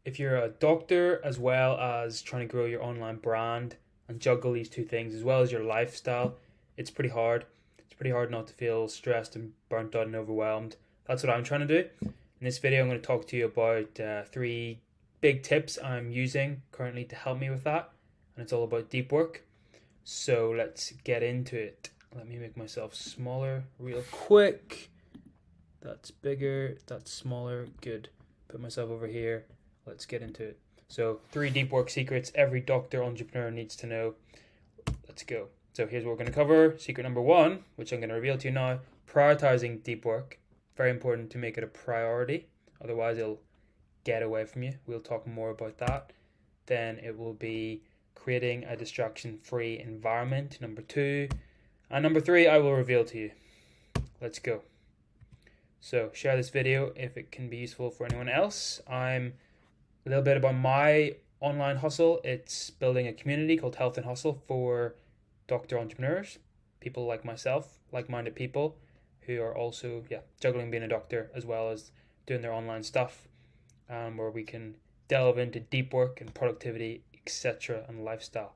if you're a doctor as well as trying to grow your online brand and juggle these two things as well as your lifestyle, it's pretty hard. It's pretty hard not to feel stressed and burnt out and overwhelmed. That's what I'm trying to do. In this video, I'm going to talk to you about three big tips I'm using currently to help me with that. And it's all about deep work. So let's get into it. Let me make myself smaller real quick. That's bigger, that's smaller, good. Put myself over here. Let's get into it. So, 3 deep work secrets every doctor entrepreneur needs to know. Let's go. So, here's what we're going to cover. Secret number 1, which I'm going to reveal to you now, prioritizing deep work. Very important to make it a priority. Otherwise, it'll get away from you. We'll talk more about that. Then it will be creating a distraction-free environment. Number 2. And number 3, I will reveal to you. Let's go. So share this video if it can be useful for anyone else. I'm a little bit about my online hustle. It's building a community called Health and Hustle for doctor entrepreneurs, people like myself, like-minded people who are also juggling being a doctor as well as doing their online stuff, where we can delve into deep work and productivity, etc. and lifestyle.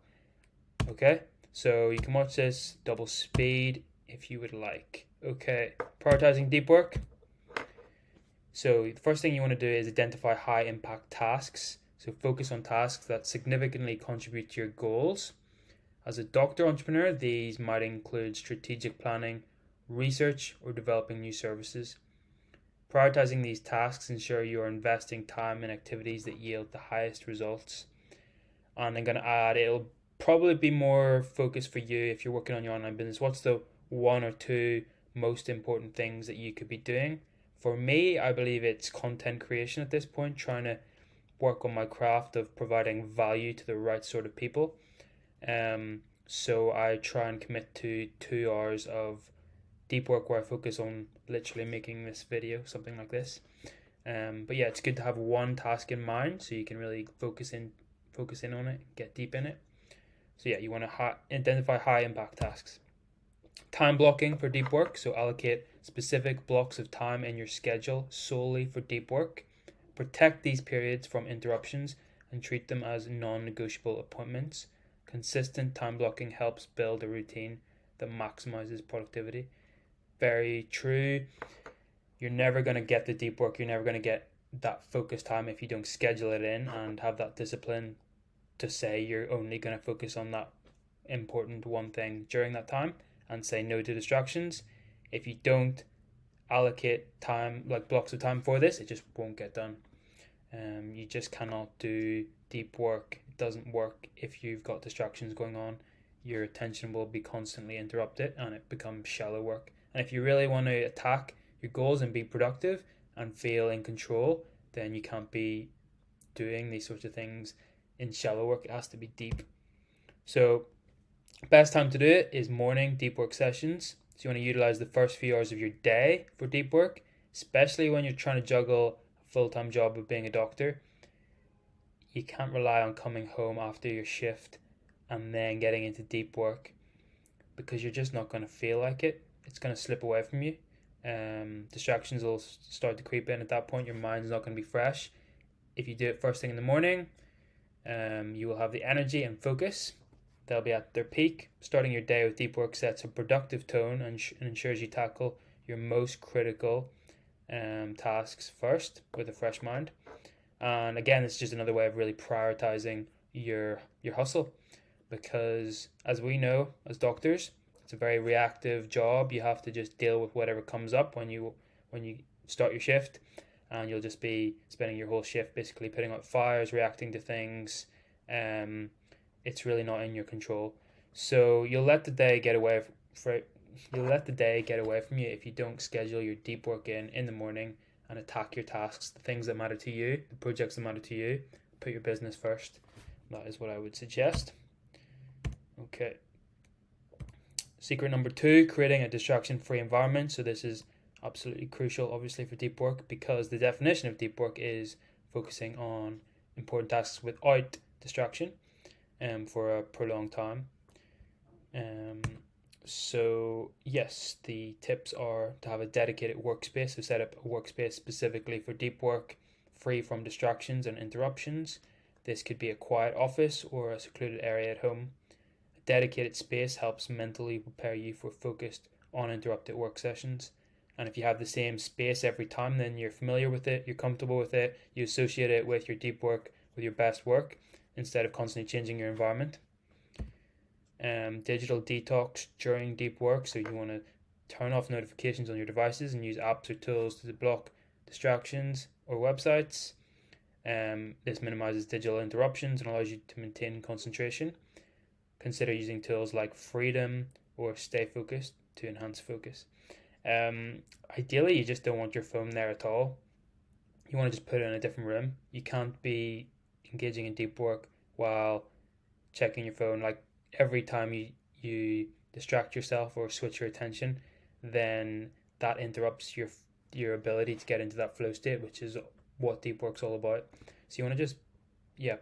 Okay, so you can watch this double speed if you would like. Okay, prioritizing deep work. So the first thing you want to do is identify high impact tasks. So focus on tasks that significantly contribute to your goals. As a doctor entrepreneur, these might include strategic planning, research, or developing new services. Prioritizing these tasks ensure you are investing time in activities that yield the highest results. And I'm going to add, it'll probably be more focused for you if you're working on your online business. What's the 1 or 2 most important things that you could be doing? For me, I believe it's content creation at this point, trying to work on my craft of providing value to the right sort of people. So I try and commit to 2 hours of deep work where I focus on literally making this video, something like this. But yeah, it's good to have one task in mind so you can really focus in on it, get deep in it. So yeah, you want to identify high impact tasks. Time blocking for deep work, so allocate specific blocks of time in your schedule solely for deep work. Protect these periods from interruptions and treat them as non-negotiable appointments. Consistent time blocking helps build a routine that maximizes productivity. Very true. You're never going to get the deep work, you're never going to get that focus time if you don't schedule it in and have that discipline to say you're only going to focus on that important one thing during that time and say no to distractions. If you don't allocate time, like blocks of time for this, it just won't get done. You just cannot do deep work. It doesn't work if you've got distractions going on. Your attention will be constantly interrupted and it becomes shallow work. And if you really want to attack your goals and be productive and feel in control, then you can't be doing these sorts of things in shallow work. It has to be deep. So best time to do it is morning deep work sessions. So you want to utilize the first few hours of your day for deep work, especially when you're trying to juggle a full-time job of being a doctor. You can't rely on coming home after your shift and then getting into deep work because you're just not going to feel like it. It's going to slip away from you. Distractions will start to creep in at that point. Your mind's not going to be fresh. If you do it first thing in the morning, you will have the energy and focus. They'll be at their peak. Starting your day with deep work sets a productive tone and ensures you tackle your most critical tasks first with a fresh mind. And again, it's just another way of really prioritizing your hustle, because as we know as doctors, it's a very reactive job. You have to just deal with whatever comes up when you start your shift, and you'll just be spending your whole shift basically putting out fires, reacting to things. It's really not in your control. So you'll let the day get away from you if you don't schedule your deep work in the morning and attack your tasks, the things that matter to you, the projects that matter to you. Put your business first. That is what I would suggest. Okay. Secret number 2, creating a distraction-free environment. So this is absolutely crucial, obviously, for deep work, because the definition of deep work is focusing on important tasks without distraction for a prolonged time. So yes, the tips are to have a dedicated workspace. So set up a workspace specifically for deep work. free from distractions and interruptions. This could be a quiet office or a secluded area at home. A dedicated space helps mentally prepare you for focused, uninterrupted work sessions. And if you have the same space every time, then you're familiar with it, you're comfortable with it, you associate it with your deep work, with your best work, instead of constantly changing your environment. Digital detox during deep work. So you want to turn off notifications on your devices and use apps or tools to block distractions or websites. This minimizes digital interruptions and allows you to maintain concentration. Consider using tools like Freedom or Stay Focused to enhance focus. Ideally, you just don't want your phone there at all. You want to just put it in a different room. You can't be engaging in deep work while checking your phone. Like every time you distract yourself or switch your attention, then that interrupts your ability to get into that flow state, which is what deep work's all about. So you want to just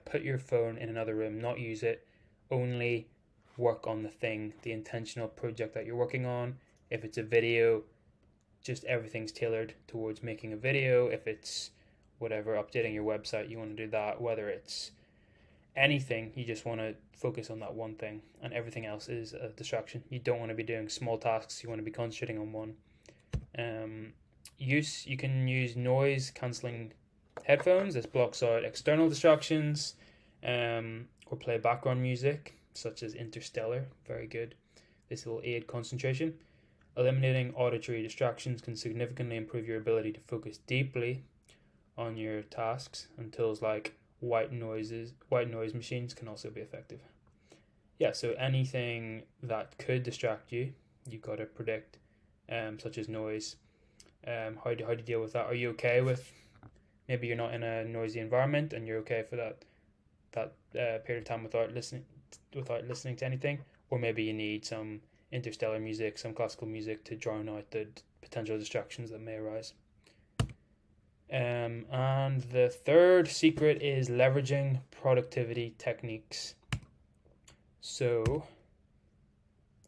put your phone in another room, not use it, only work on the intentional project that you're working on. If it's a video, just everything's tailored towards making a video. If it's whatever, updating your website, you want to do that. Whether it's anything, you just want to focus on that one thing, and everything else is a distraction. You don't want to be doing small tasks, you want to be concentrating on one. You can use noise cancelling headphones. This blocks out external distractions, or play background music such as Interstellar. Very good. This will aid concentration. Eliminating auditory distractions can significantly improve your ability to focus deeply on your tasks, and tools like white noise machines can also be effective. So anything that could distract you, you've got to predict, such as noise. How do you deal with that? Are you okay with, maybe you're not in a noisy environment and you're okay for that period of time without listening to anything, or maybe you need some interstellar music, some classical music to drown out the potential distractions that may arise. And the third secret is leveraging productivity techniques. So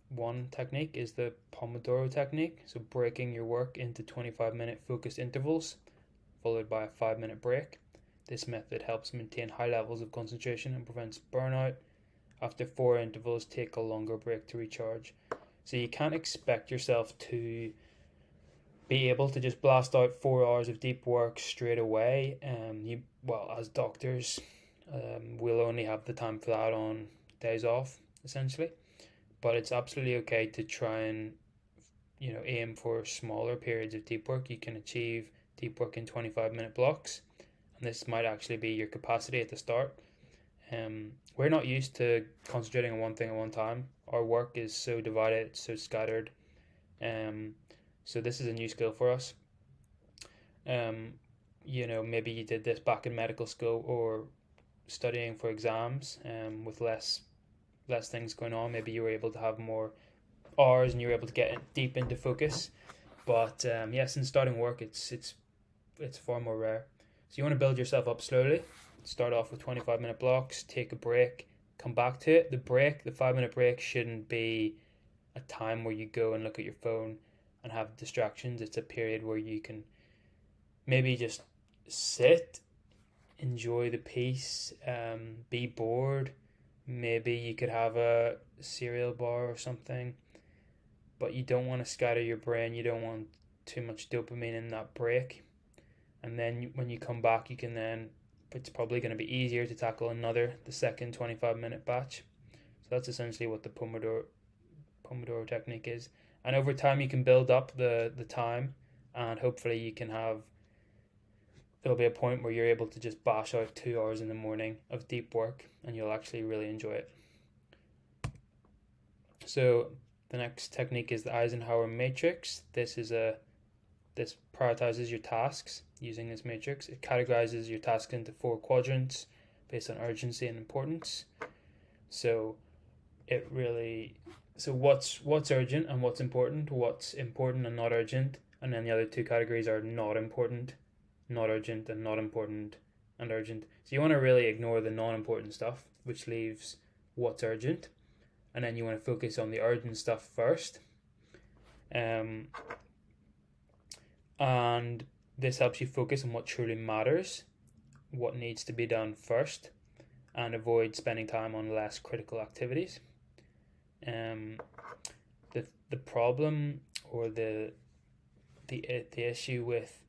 one technique is the Pomodoro Technique. So breaking your work into 25-minute focused intervals, followed by a 5-minute break. This method helps maintain high levels of concentration and prevents burnout. After 4 intervals, take a longer break to recharge. So you can't expect yourself to be able to just blast out 4 hours of deep work straight away. As doctors, we'll only have the time for that on days off, essentially. But it's absolutely okay to try and aim for smaller periods of deep work. You can achieve deep work in 25-minute blocks, and this might actually be your capacity at the start. We're not used to concentrating on one thing at one time. Our work is so divided, so scattered. So this is a new skill for us. Maybe you did this back in medical school or studying for exams, with less things going on. Maybe you were able to have more hours and you were able to get deep into focus. But since starting work, it's far more rare. So you want to build yourself up slowly. Start off with 25-minute blocks, take a break, come back to it. The 5-minute break shouldn't be a time where you go and look at your phone and have distractions. It's a period where you can maybe just sit, enjoy the peace, be bored. Maybe you could have a cereal bar or something, but you don't want to scatter your brain. You don't want too much dopamine in that break. And then when you come back, it's probably going to be easier to tackle the second 25-minute batch. So that's essentially what the Pomodoro technique is. And over time, you can build up the time, and hopefully there'll be a point where you're able to just bash out 2 hours in the morning of deep work, and you'll actually really enjoy it. So the next technique is the Eisenhower Matrix. This prioritizes your tasks using this matrix. It categorizes your tasks into 4 quadrants based on urgency and importance. So what's urgent and what's important and not urgent, and then the other 2 categories are not important, not urgent, and not important and urgent. So you want to really ignore the non-important stuff, which leaves what's urgent, and then you want to focus on the urgent stuff first. And this helps you focus on what truly matters. what needs to be done first and avoid spending time on less critical activities. The problem or the issue with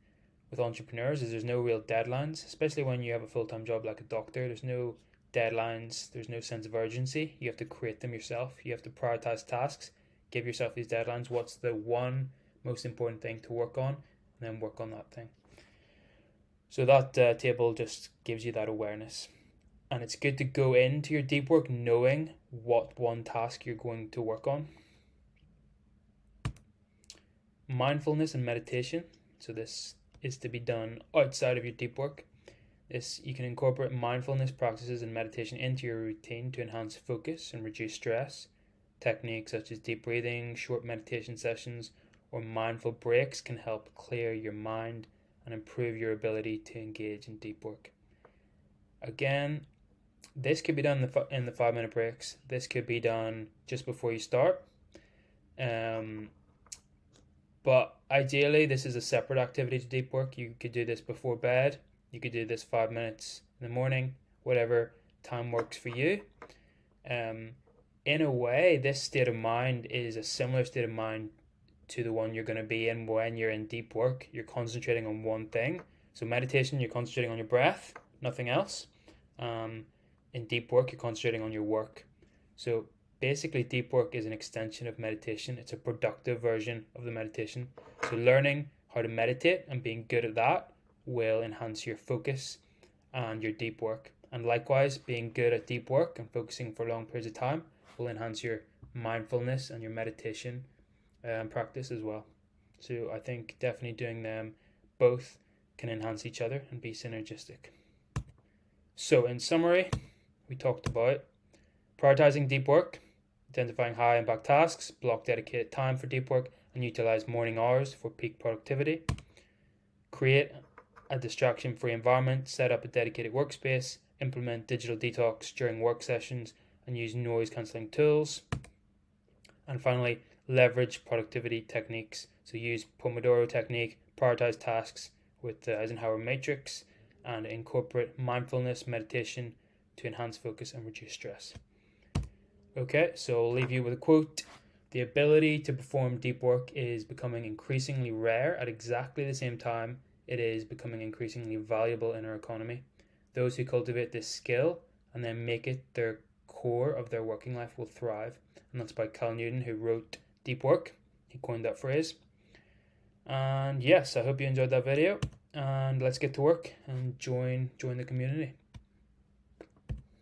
entrepreneurs is there's no real deadlines, especially when you have a full-time job like a doctor. There's no deadlines, there's no sense of urgency. You have to create them yourself. You have to prioritize tasks, give yourself these deadlines. What's the one most important thing to work on, and then work on that thing. So that table just gives you that awareness. And it's good to go into your deep work knowing what one task you're going to work on. Mindfulness and meditation. So this is to be done outside of your deep work. You can incorporate mindfulness practices and meditation into your routine to enhance focus and reduce stress. Techniques such as deep breathing, short meditation sessions, or mindful breaks can help clear your mind and improve your ability to engage in deep work. Again, this could be done in the 5-minute breaks. This could be done just before you start. But ideally, this is a separate activity to deep work. You could do this before bed. You could do this 5 minutes in the morning, whatever time works for you. In a way, this state of mind is a similar state of mind to the one you're going to be in when you're in deep work. You're concentrating on one thing. So meditation, you're concentrating on your breath, nothing else. In deep work, you're concentrating on your work. So basically, deep work is an extension of meditation. It's a productive version of the meditation. So learning how to meditate and being good at that will enhance your focus and your deep work. And likewise, being good at deep work and focusing for long periods of time will enhance your mindfulness and your meditation practice as well. So I think definitely doing them both can enhance each other and be synergistic. So in summary, we talked about prioritizing deep work, identifying high impact tasks, block dedicated time for deep work, and utilize morning hours for peak productivity. Create a distraction-free environment, set up a dedicated workspace, implement digital detox during work sessions, and use noise-cancelling tools. And finally, leverage productivity techniques. So use Pomodoro Technique, prioritize tasks with the Eisenhower Matrix, and incorporate mindfulness meditation to enhance focus and reduce stress. Okay, so I'll leave you with a quote. The ability to perform deep work is becoming increasingly rare at exactly the same time it is becoming increasingly valuable in our economy. Those who cultivate this skill and then make it their core of their working life will thrive. And that's by Cal Newton, who wrote Deep Work. He coined that phrase. And yes, I hope you enjoyed that video. And let's get to work and join the community.